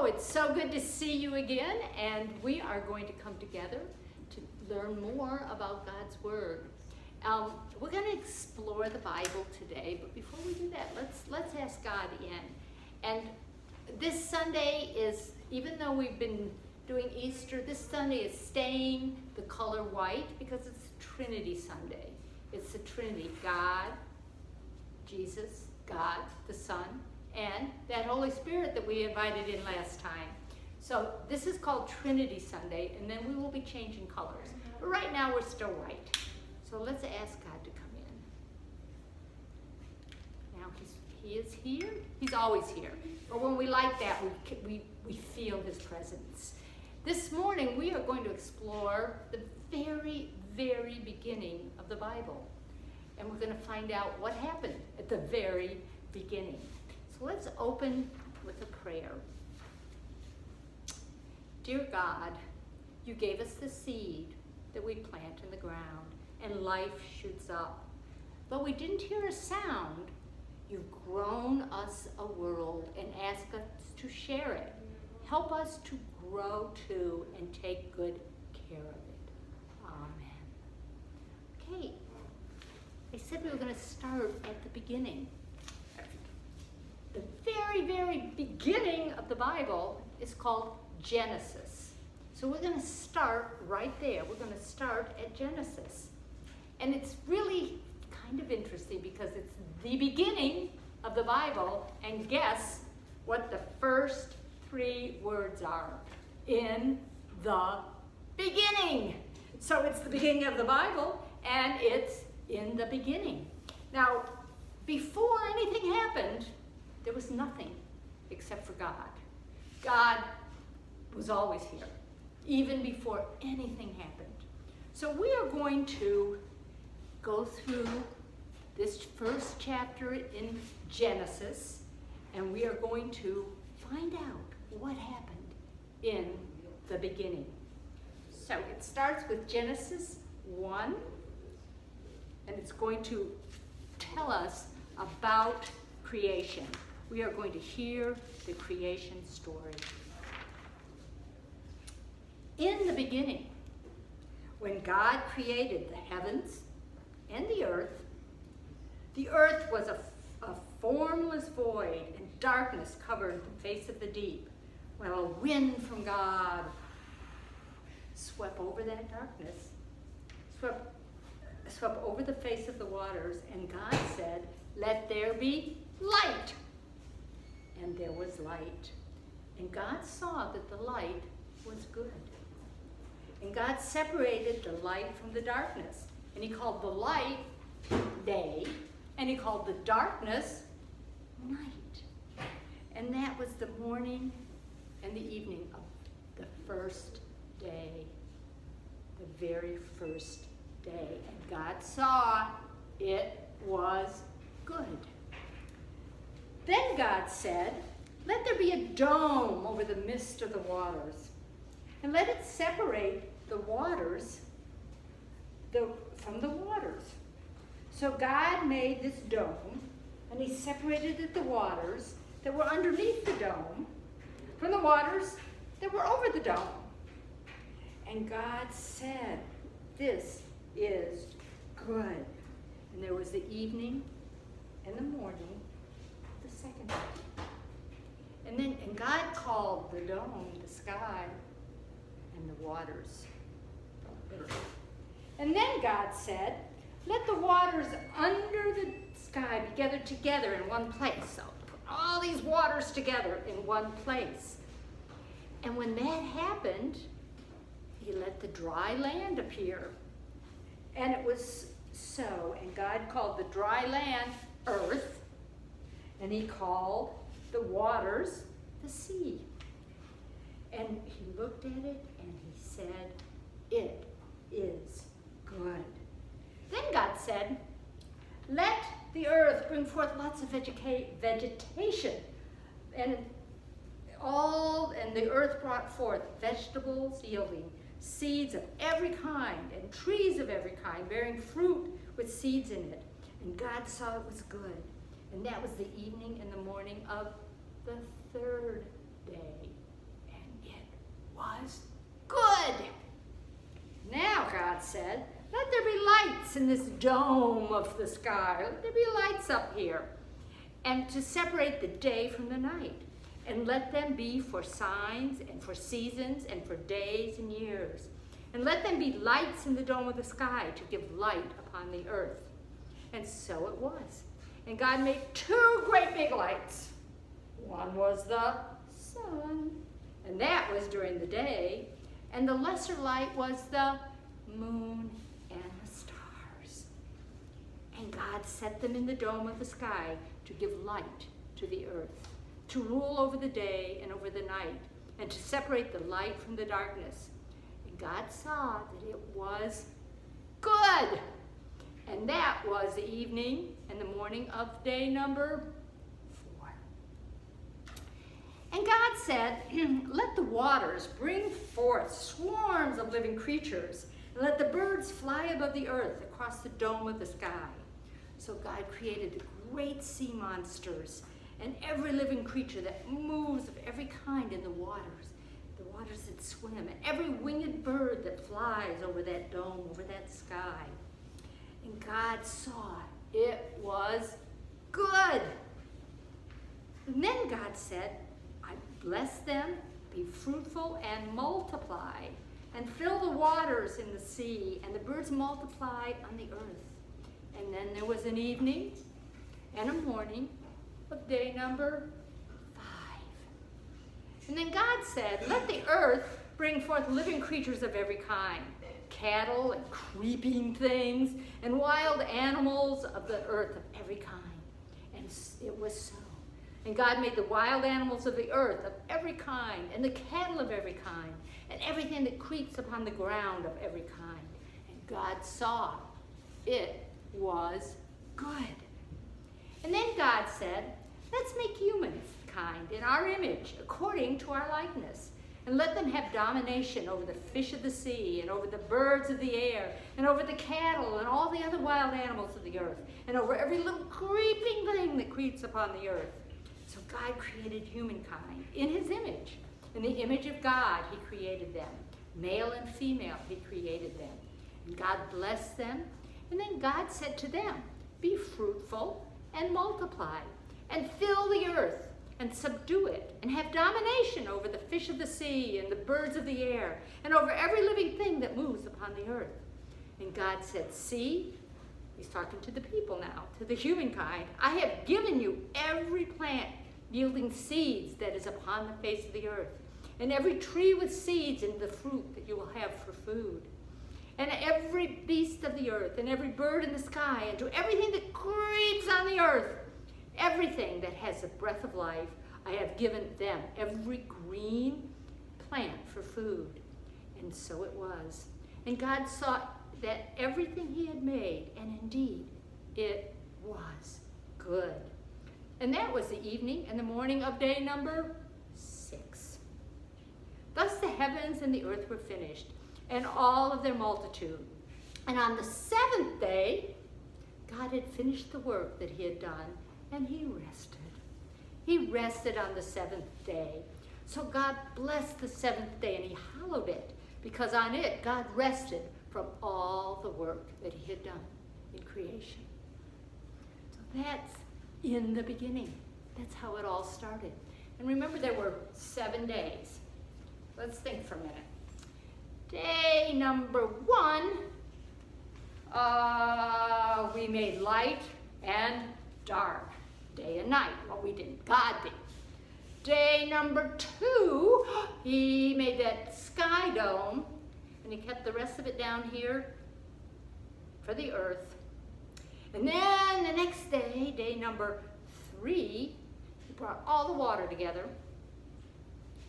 it's so good to see you again, and we are going to come together to learn more about God's Word. We're going to explore the Bible today, but before we do that, let's ask God in. And this Sunday is, even though we've been doing Easter, this Sunday is staying the color white because it's Trinity Sunday. It's the Trinity, God, Jesus, God, the Son, and that Holy Spirit that we invited in last time. So this is called Trinity Sunday, and then we will be changing colors. But right now we're still white. So let's ask God to come in. Now he is here. He's always here. But when we like that, we feel his presence. This morning we are going to explore the very, very beginning of the Bible. And we're going to find out what happened at the very beginning. So let's open with a prayer. Dear God, you gave us the seed that we plant in the ground, and life shoots up. Though we didn't hear a sound, you've grown us a world and asked us to share it. Help us to grow too and take good care of it. Amen. Okay, I said we were going to start at the beginning. The very, very beginning of the Bible is called Genesis. So we're going to start right there. We're going to start at Genesis. And it's really kind of interesting because it's the beginning of the Bible, and guess what the first 3 words are? In the beginning. So it's the beginning of the Bible, and it's in the beginning. Now, before anything happened, there was nothing except for God. God was always here, even before anything happened. So we are going to go through this first chapter in Genesis, and we are going to find out what happened in the beginning. So it starts with Genesis 1, and it's going to tell us about creation. We are going to hear the creation story. In the beginning, when God created the heavens and the earth was a formless void, and darkness covered the face of the deep, while a wind from God swept over that darkness, swept over the face of the waters, and God said, "Let there be light." And there was light. And God saw that the light was good. And God separated the light from the darkness. And he called the light day, and he called the darkness night. And that was the morning and the evening of the first day, the very first day. And God saw it was good. Then God said, "Let there be a dome over the midst of the waters, and let it separate the waters from the waters." So God made this dome, and he separated the waters that were underneath the dome from the waters that were over the dome. And God said, "This is good." And there was the evening and the morning, the second day. And God called the dome the sky, and the waters the earth. And then God said, "Let the waters under the sky be gathered together in one place." So put all these waters together in one place. And when that happened, he let the dry land appear. And it was so. And God called the dry land earth, and he called the waters the sea. And he looked at it and he said, "It is good." Then God said, "Let the earth bring forth lots of vegetation." And the earth brought forth vegetables yielding seeds of every kind, and trees of every kind, bearing fruit with seeds in it. And God saw it was good. And that was the evening and the morning of the third day. was good. Now, God said, let there be lights in this dome of the sky. Let there be lights up here. And to separate the day from the night. And let them be for signs and for seasons and for days and years. And let them be lights in the dome of the sky to give light upon the earth. And so it was. And God made two great big lights. One was the sun, and that was during the day. And the lesser light was the moon and the stars. And God set them in the dome of the sky to give light to the earth, to rule over the day and over the night, and to separate the light from the darkness. And God saw that it was good. And that was the evening and the morning of day number 4. And God said, let the waters bring forth swarms of living creatures, and let the birds fly above the earth across the dome of the sky. So God created the great sea monsters and every living creature that moves of every kind in the waters that swim, and every winged bird that flies over that dome, over that sky. And God saw it was good. And then God said, I bless them, be fruitful and multiply, and fill the waters in the sea, and the birds multiply on the earth. And then there was an evening and a morning of day number 5. And then God said, let the earth bring forth living creatures of every kind, cattle and creeping things, and wild animals of the earth of every kind. And it was so. And God made the wild animals of the earth of every kind, and the cattle of every kind, and everything that creeps upon the ground of every kind. And God saw it was good. And then God said, let's make humankind in our image, according to our likeness. And let them have domination over the fish of the sea, and over the birds of the air, and over the cattle, and all the other wild animals of the earth, and over every little creeping thing that creeps upon the earth. So God created humankind in his image. In the image of God, he created them. Male and female, he created them. And God blessed them. And then God said to them, be fruitful and multiply, and fill the earth, and subdue it, and have domination over the fish of the sea, and the birds of the air, and over every living thing that moves upon the earth. And God said, see, he's talking to the people now, to the humankind, I have given you every plant yielding seeds that is upon the face of the earth, and every tree with seeds and the fruit that you will have for food, and every beast of the earth, and every bird in the sky, and to everything that creeps on the earth, everything that has the breath of life, I have given them every green plant for food. And so it was. And God saw that everything he had made, and indeed it was good. And that was the evening and the morning of day number 6. Thus the heavens and the earth were finished, and all of their multitude. And on the 7th day, God had finished the work that he had done, and he rested. He rested on the 7th day. So God blessed the 7th day, and he hallowed it, because on it God rested from all the work that he had done in creation. So that's in the beginning. That's how it all started. And remember, there were 7 days. Let's think for a minute. Day number 1, we made light and dark. Day and night. Well, we didn't. God did. Day number 2, he made that sky dome, and he kept the rest of it down here for the earth. And then the next day, day number 3, he brought all the water together.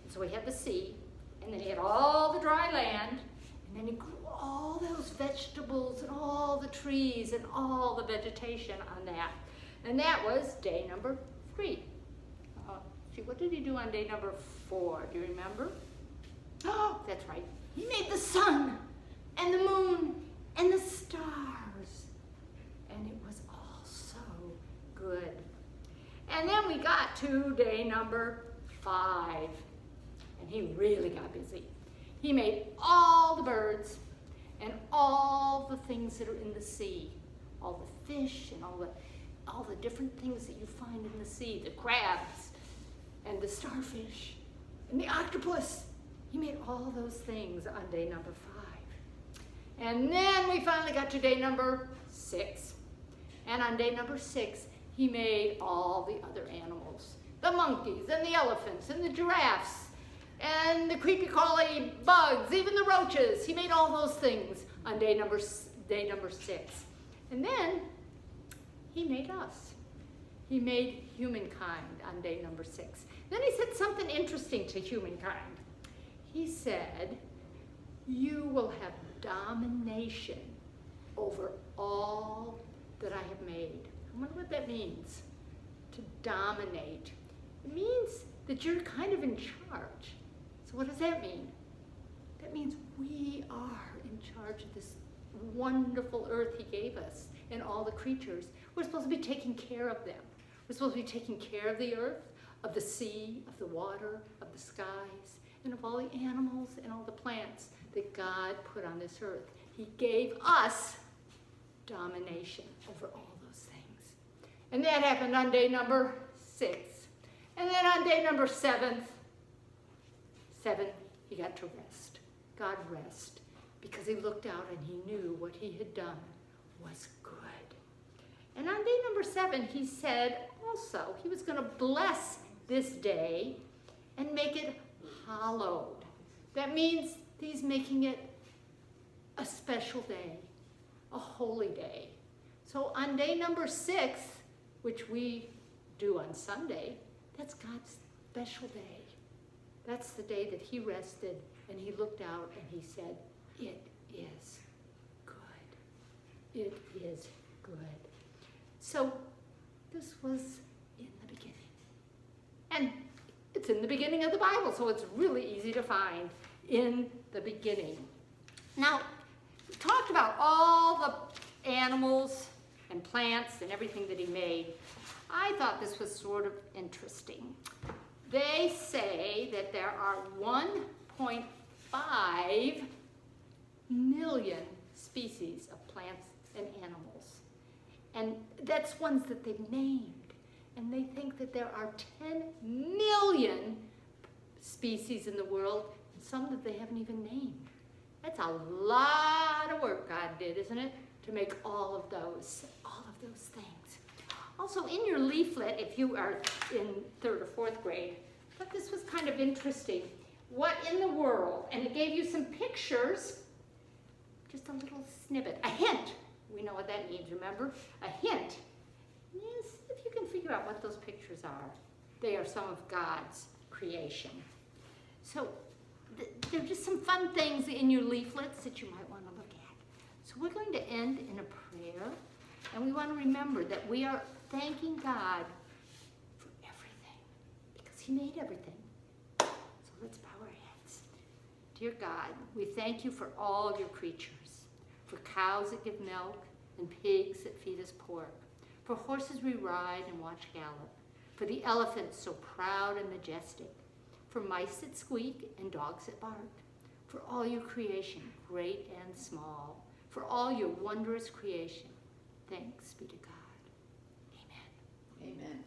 And so he had the sea, and then he had all the dry land, and then he grew all those vegetables and all the trees and all the vegetation on that. And that was day number 3. See, what did he do on day number 4? Do you remember? Oh, that's right. He made the sun and the moon and the stars. And it was all so good. And then we got to day number 5. and he really got busy. He made all the birds and all the things that are in the sea, all the fish and all the different things that you find in the sea, the crabs and the starfish and the octopus. He made all those things on day number 5. And then we finally got to day number 6. And on day number 6, he made all the other animals, the monkeys and the elephants and the giraffes and the creepy crawly bugs, even the roaches. He made all those things on day number 6. And then he made us. He made humankind on day number 6. Then he said something interesting to humankind. He said, you will have domination over all that I have made. I wonder what that means, to dominate. It means that you're kind of in charge. So what does that mean? That means we are in charge of this wonderful earth he gave us and all the creatures. We're supposed to be taking care of them. We're supposed to be taking care of the earth, of the sea, of the water, of the skies, and of all the animals and all the plants that God put on this earth. He gave us domination over all those things. And that happened on day number 6. And then on day number 7, he got to rest. God rest, because he looked out and he knew what he had done was good. And on day number 7, he said also he was going to bless this day and make it hallowed. That means he's making it a special day, a holy day. So on day number 6, which we do on Sunday, that's God's special day. That's the day that he rested and he looked out and he said, it is good. It is good. So this was in the beginning. And it's in the beginning of the Bible, so it's really easy to find in the beginning. Now, we talked about all the animals and plants and everything that he made. I thought this was sort of interesting. They say that there are 1.5 million species of plants and animals. And that's ones that they've named. And they think that there are 10 million species in the world, and some that they haven't even named. That's a lot of work God did, isn't it? To make all of those things. Also, in your leaflet, if you are in 3rd or 4th grade, I thought this was kind of interesting. What in the world? And it gave you some pictures, just a little snippet, a hint. We know what that means, remember? A hint. Yes, if you can figure out what those pictures are, they are some of God's creation. So there are just some fun things in your leaflets that you might want to look at. So we're going to end in a prayer, and we want to remember that we are thanking God for everything, because he made everything. So let's bow our heads. Dear God, we thank you for all of your creatures, for cows that give milk and pigs that feed us pork, for horses we ride and watch gallop, for the elephants so proud and majestic, for mice that squeak and dogs that bark, for all your creation, great and small, for all your wondrous creation. Thanks be to God. Amen. Amen.